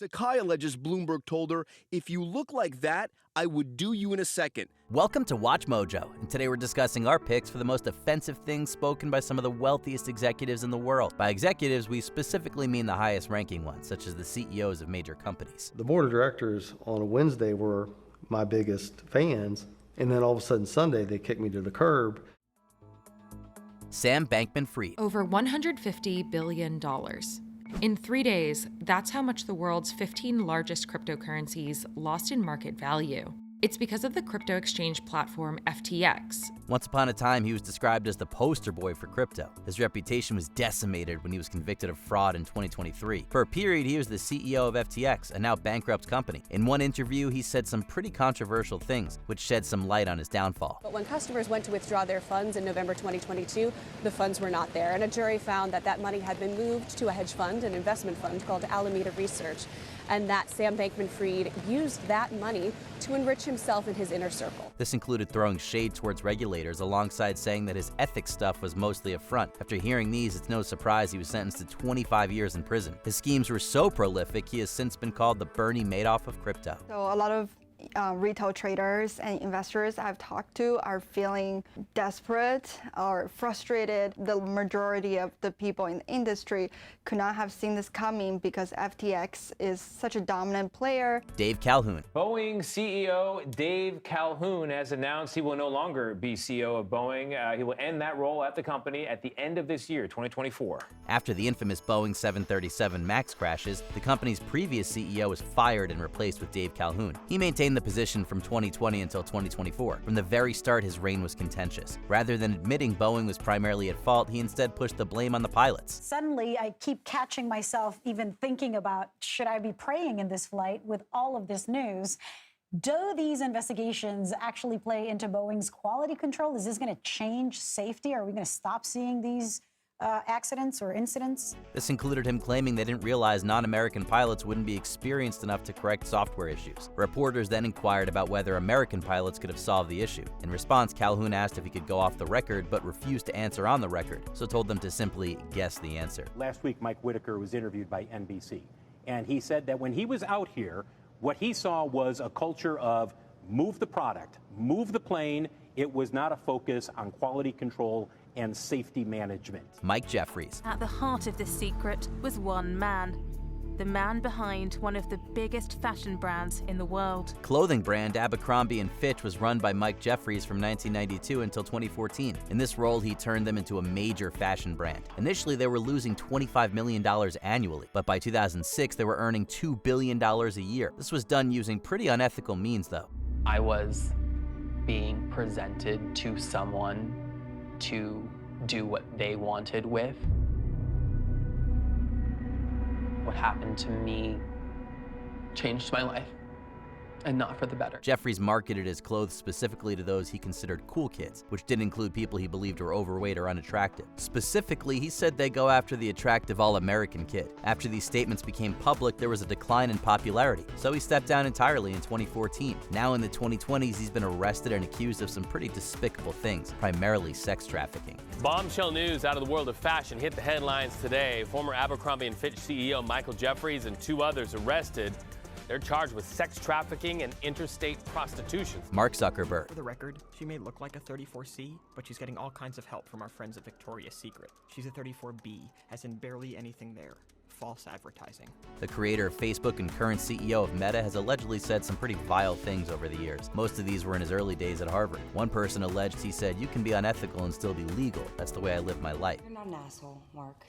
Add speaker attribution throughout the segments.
Speaker 1: Sakai alleges Bloomberg told her, "If you look like that, I would do you in a second."
Speaker 2: Welcome to Watch Mojo, and today we're discussing our picks for the most offensive things spoken by some of the wealthiest executives in the world. By executives, we specifically mean the highest-ranking ones, such as the CEOs of major companies.
Speaker 3: The board of directors on a Wednesday were my biggest fans, and then all of a sudden Sunday they kicked me to the curb.
Speaker 2: Sam Bankman-Fried.
Speaker 4: Over $150 billion. In 3 days, that's how much the world's 15 largest cryptocurrencies lost in market value. It's because of the crypto exchange platform FTX.
Speaker 2: Once upon a time, he was described as the poster boy for crypto. His reputation was decimated when he was convicted of fraud in 2023. For a period, he was the CEO of FTX, a now bankrupt company. In one interview, he said some pretty controversial things, which shed some light on his downfall.
Speaker 5: But when customers went to withdraw their funds in November 2022, the funds were not there, and a jury found that that money had been moved to a hedge fund, an investment fund called Alameda Research, and that Sam Bankman-Fried used that money to enrich himself and his inner circle.
Speaker 2: This included throwing shade towards regulators alongside saying that his ethics stuff was mostly a front. After hearing these, it's no surprise he was sentenced to 25 years in prison. His schemes were so prolific, he has since been called the Bernie Madoff of crypto.
Speaker 6: So a lot of retail traders and investors I've talked to are feeling desperate or frustrated. The majority of the people in the industry could not have seen this coming because FTX is such a dominant player.
Speaker 2: Dave Calhoun.
Speaker 7: Boeing CEO Dave Calhoun has announced he will no longer be CEO of Boeing. He will end that role at the company at the end of this year, 2024.
Speaker 2: After the infamous Boeing 737 MAX crashes, the company's previous CEO was fired and replaced with Dave Calhoun. He maintained the position from 2020 until 2024. From the very start, his reign was contentious. Rather than admitting Boeing was primarily at fault, he instead pushed the blame on the pilots.
Speaker 8: Suddenly, I keep catching myself even thinking about, should I be praying in this flight with all of this news? Do these investigations actually play into Boeing's quality control? Is this going to change safety? Are we going to stop seeing these accidents or incidents?
Speaker 2: This included him claiming they didn't realize non-American pilots wouldn't be experienced enough to correct software issues. Reporters then inquired about whether American pilots could have solved the issue. In response, Calhoun asked if he could go off the record, but refused to answer on the record, so told them to simply guess the answer.
Speaker 9: Last week, Mike Whitaker was interviewed by NBC, and he said that when he was out here, what he saw was a culture of move the product, move the plane. It was not a focus on quality control and safety management.
Speaker 2: Mike Jeffries.
Speaker 10: At the heart of this secret was one man. The man behind one of the biggest fashion brands in the world.
Speaker 2: Clothing brand Abercrombie & Fitch was run by Mike Jeffries from 1992 until 2014. In this role, he turned them into a major fashion brand. Initially, they were losing $25 million annually, but by 2006, they were earning $2 billion a year. This was done using pretty unethical means, though.
Speaker 11: I was being presented to someone to do what they wanted with. What happened to me changed my life, and not for the better.
Speaker 2: Jeffries marketed his clothes specifically to those he considered cool kids, which didn't include people he believed were overweight or unattractive. Specifically, he said they go after the attractive all-American kid. After these statements became public, there was a decline in popularity, so he stepped down entirely in 2014. Now in the 2020s, he's been arrested and accused of some pretty despicable things, primarily sex trafficking.
Speaker 12: Bombshell news out of the world of fashion hit the headlines today. Former Abercrombie & Fitch CEO Michael Jeffries and 2 others arrested. They're charged with sex trafficking and interstate prostitution.
Speaker 2: Mark Zuckerberg.
Speaker 13: For the record, she may look like a 34C, but she's getting all kinds of help from our friends at Victoria's Secret. She's a 34B, as in barely anything there. False advertising.
Speaker 2: The creator of Facebook and current CEO of Meta has allegedly said some pretty vile things over the years. Most of these were in his early days at Harvard. One person alleged he said, "You can be unethical and still be legal. That's the way I live my life."
Speaker 14: You're not an asshole, Mark.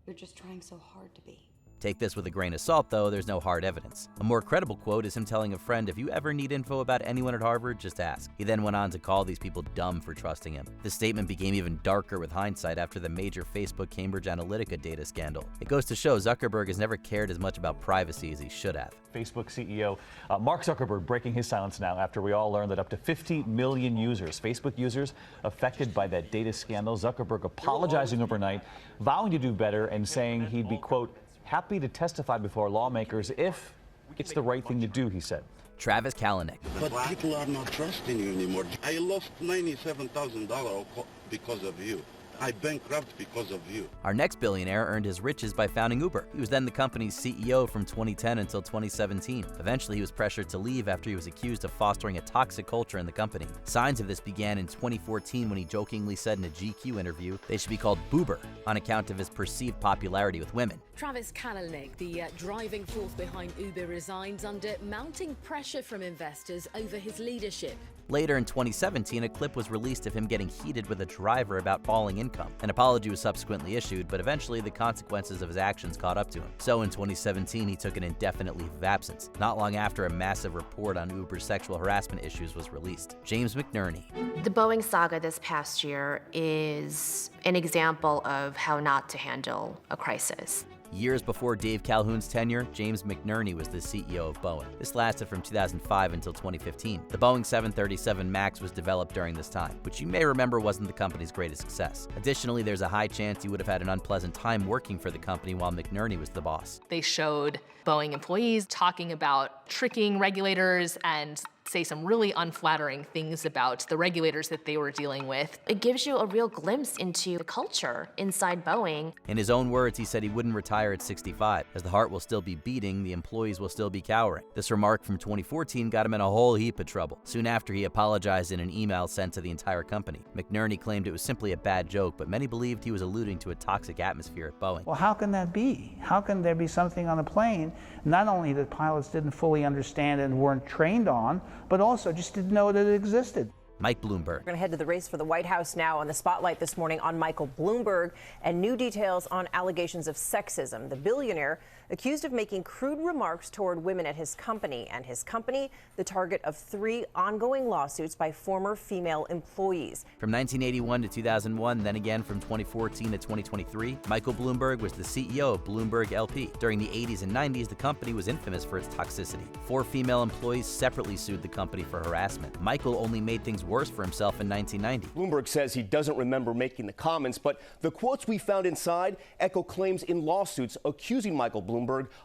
Speaker 14: You're just trying so hard to be.
Speaker 2: Take this with a grain of salt, though, there's no hard evidence. A more credible quote is him telling a friend, "If you ever need info about anyone at Harvard, just ask." He then went on to call these people dumb for trusting him. This statement became even darker with hindsight after the major Facebook Cambridge Analytica data scandal. It goes to show Zuckerberg has never cared as much about privacy as he should have.
Speaker 15: Facebook CEO Mark Zuckerberg breaking his silence now after we all learned that up to 50 million users, Facebook users, affected by that data scandal. Zuckerberg apologizing overnight, vowing to do better and saying he'd be, quote, happy to testify before lawmakers if it's the right thing to do, he said.
Speaker 2: Travis Kalanick.
Speaker 16: But people are not trusting you anymore. I lost $97,000 because of you. I bankrupt because of you.
Speaker 2: Our next billionaire earned his riches by founding Uber. He was then the company's CEO from 2010 until 2017. Eventually, he was pressured to leave after he was accused of fostering a toxic culture in the company. Signs of this began in 2014 when he jokingly said in a GQ interview they should be called Boober on account of his perceived popularity with women.
Speaker 17: Travis Kalanick, the driving force behind Uber, resigns under mounting pressure from investors over his leadership.
Speaker 2: Later in 2017, a clip was released of him getting heated with a driver about falling income. An apology was subsequently issued, but eventually the consequences of his actions caught up to him. So in 2017, he took an indefinite leave of absence, not long after a massive report on Uber's sexual harassment issues was released. James McNerney.
Speaker 18: The Boeing saga this past year is an example of how not to handle a crisis.
Speaker 2: Years before Dave Calhoun's tenure, James McNerney was the CEO of Boeing. This lasted from 2005 until 2015. The Boeing 737 MAX was developed during this time, which you may remember wasn't the company's greatest success. Additionally, there's a high chance he would have had an unpleasant time working for the company while McNerney was the boss.
Speaker 19: They showed Boeing employees talking about tricking regulators and say some really unflattering things about the regulators that they were dealing with.
Speaker 18: It gives you a real glimpse into the culture inside Boeing.
Speaker 2: In his own words, he said he wouldn't retire at 65. As the heart will still be beating, the employees will still be cowering. This remark from 2014 got him in a whole heap of trouble. Soon after, he apologized in an email sent to the entire company. McNerney claimed it was simply a bad joke, but many believed he was alluding to a toxic atmosphere at Boeing.
Speaker 20: Well, how can that be? How can there be something on the plane, not only that pilots didn't fully understand and weren't trained on, but also just didn't know that it existed?
Speaker 2: Mike Bloomberg.
Speaker 21: We're going to head to the race for the White House now. On the spotlight this morning on Michael Bloomberg and new details on allegations of sexism. The billionaire accused of making crude remarks toward women at his company, and his company the target of 3 ongoing lawsuits by former female employees.
Speaker 2: From 1981 to 2001, then again from 2014 to 2023, Michael Bloomberg was the CEO of Bloomberg LP. During the 80s and 90s, the company was infamous for its toxicity. 4 female employees separately sued the company for harassment. Michael only made things worse for himself in 1990.
Speaker 22: Bloomberg says he doesn't remember making the comments, but the quotes we found inside echo claims in lawsuits accusing Michael Bloomberg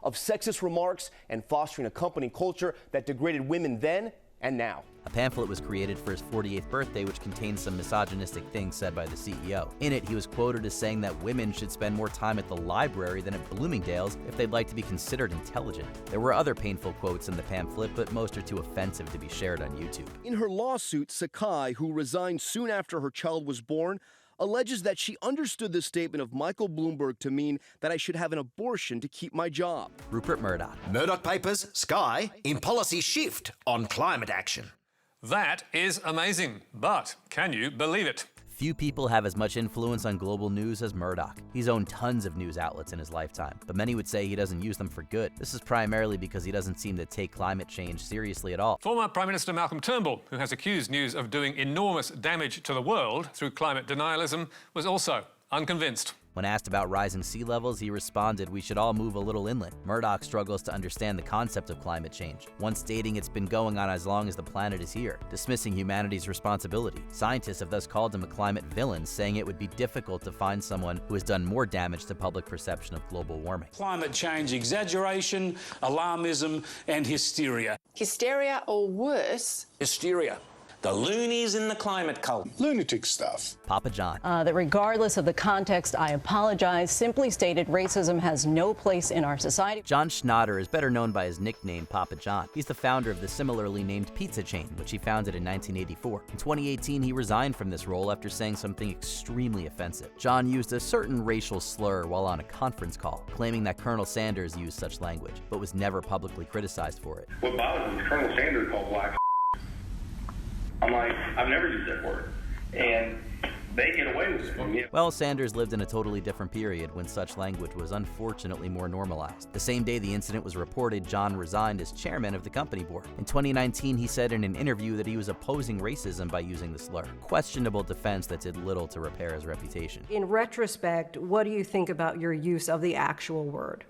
Speaker 22: of sexist remarks and fostering a company culture that degraded women then and now.
Speaker 2: A pamphlet was created for his 48th birthday, which contains some misogynistic things said by the CEO. In it, he was quoted as saying that women should spend more time at the library than at Bloomingdale's if they'd like to be considered intelligent. There were other painful quotes in the pamphlet, but most are too offensive to be shared on YouTube.
Speaker 1: In her lawsuit, Sakai, who resigned soon after her child was born, alleges that she understood the statement of Michael Bloomberg to mean that I should have an abortion to keep my job.
Speaker 2: Rupert Murdoch.
Speaker 23: Murdoch Papers, Sky, in policy shift on climate action.
Speaker 24: That is amazing, but can you believe it?
Speaker 2: Few people have as much influence on global news as Murdoch. He's owned tons of news outlets in his lifetime, but many would say he doesn't use them for good. This is primarily because he doesn't seem to take climate change seriously at all.
Speaker 24: Former Prime Minister Malcolm Turnbull, who has accused news of doing enormous damage to the world through climate denialism, was also unconvinced.
Speaker 2: When asked about rising sea levels, he responded, "We should all move a little inland." Murdoch struggles to understand the concept of climate change, once stating it's been going on as long as the planet is here, dismissing humanity's responsibility. Scientists have thus called him a climate villain, saying it would be difficult to find someone who has done more damage to public perception of global warming.
Speaker 25: Climate change exaggeration, alarmism, and hysteria.
Speaker 26: Hysteria or worse?
Speaker 25: Hysteria. The loonies in the climate cult.
Speaker 23: Lunatic stuff.
Speaker 2: Papa John.
Speaker 27: That regardless of the context, I apologize. Simply stated, racism has no place in our society.
Speaker 2: John Schnatter is better known by his nickname Papa John. He's the founder of the similarly named pizza chain, which he founded in 1984. In 2018, he resigned from this role after saying something extremely offensive. John used a certain racial slur while on a conference call, claiming that Colonel Sanders used such language, but was never publicly criticized for it.
Speaker 28: What bothers me is Colonel Sanders called black. I'm like, I've never used that word. And they get away with it.
Speaker 2: Well, Sanders lived in a totally different period when such language was unfortunately more normalized. The same day the incident was reported, John resigned as chairman of the company board. In 2019, he said in an interview that he was opposing racism by using the slur. Questionable defense that did little to repair his reputation.
Speaker 29: In retrospect, what do you think about your use of the actual word?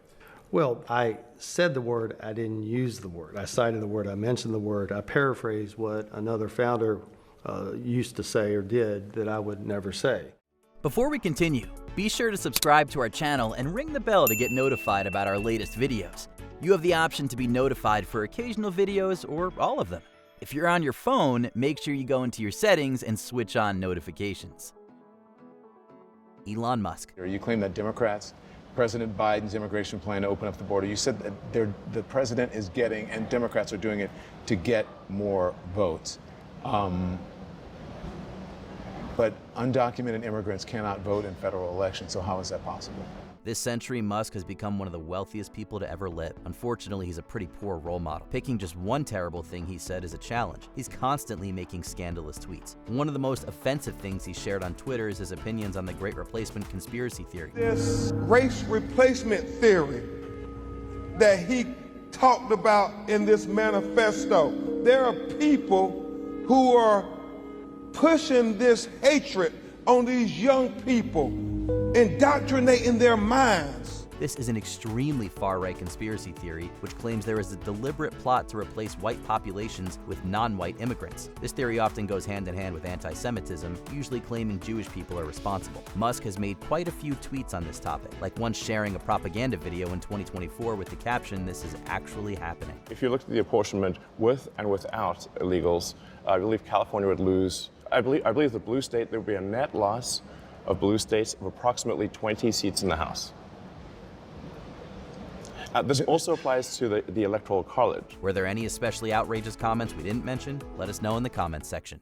Speaker 3: Well, I said the word, I didn't use the word. I cited the word, I mentioned the word. I paraphrased what another founder used to say or did that I would never say.
Speaker 2: Before we continue, be sure to subscribe to our channel and ring the bell to get notified about our latest videos. You have the option to be notified for occasional videos or all of them. If you're on your phone, make sure you go into your settings and switch on notifications. Elon Musk.
Speaker 4: You claim that Democrats, President Biden's immigration plan to open up the border, you said that the president is getting, and Democrats are doing it to get more votes. But undocumented immigrants cannot vote in federal elections, so how is that possible?
Speaker 2: This century, Musk has become one of the wealthiest people to ever live. Unfortunately, he's a pretty poor role model. Picking just one terrible thing he said is a challenge. He's constantly making scandalous tweets. One of the most offensive things he shared on Twitter is his opinions on the Great Replacement conspiracy theory.
Speaker 5: This race replacement theory that he talked about in this manifesto, there are people who are pushing this hatred on these young people, indoctrinating their minds.
Speaker 2: This is an extremely far-right conspiracy theory which claims there is a deliberate plot to replace white populations with non-white immigrants. This theory often goes hand in hand with anti-Semitism, usually claiming Jewish people are responsible. Musk has made quite a few tweets on this topic, like once sharing a propaganda video in 2024 with the caption, "This is actually happening."
Speaker 6: If you looked at the apportionment with and without illegals, I believe California would lose, I believe the blue state, there would be a net loss of blue states of approximately 20 seats in the House. This also applies to the Electoral College.
Speaker 2: Were there any especially outrageous comments we didn't mention? Let us know in the comments section.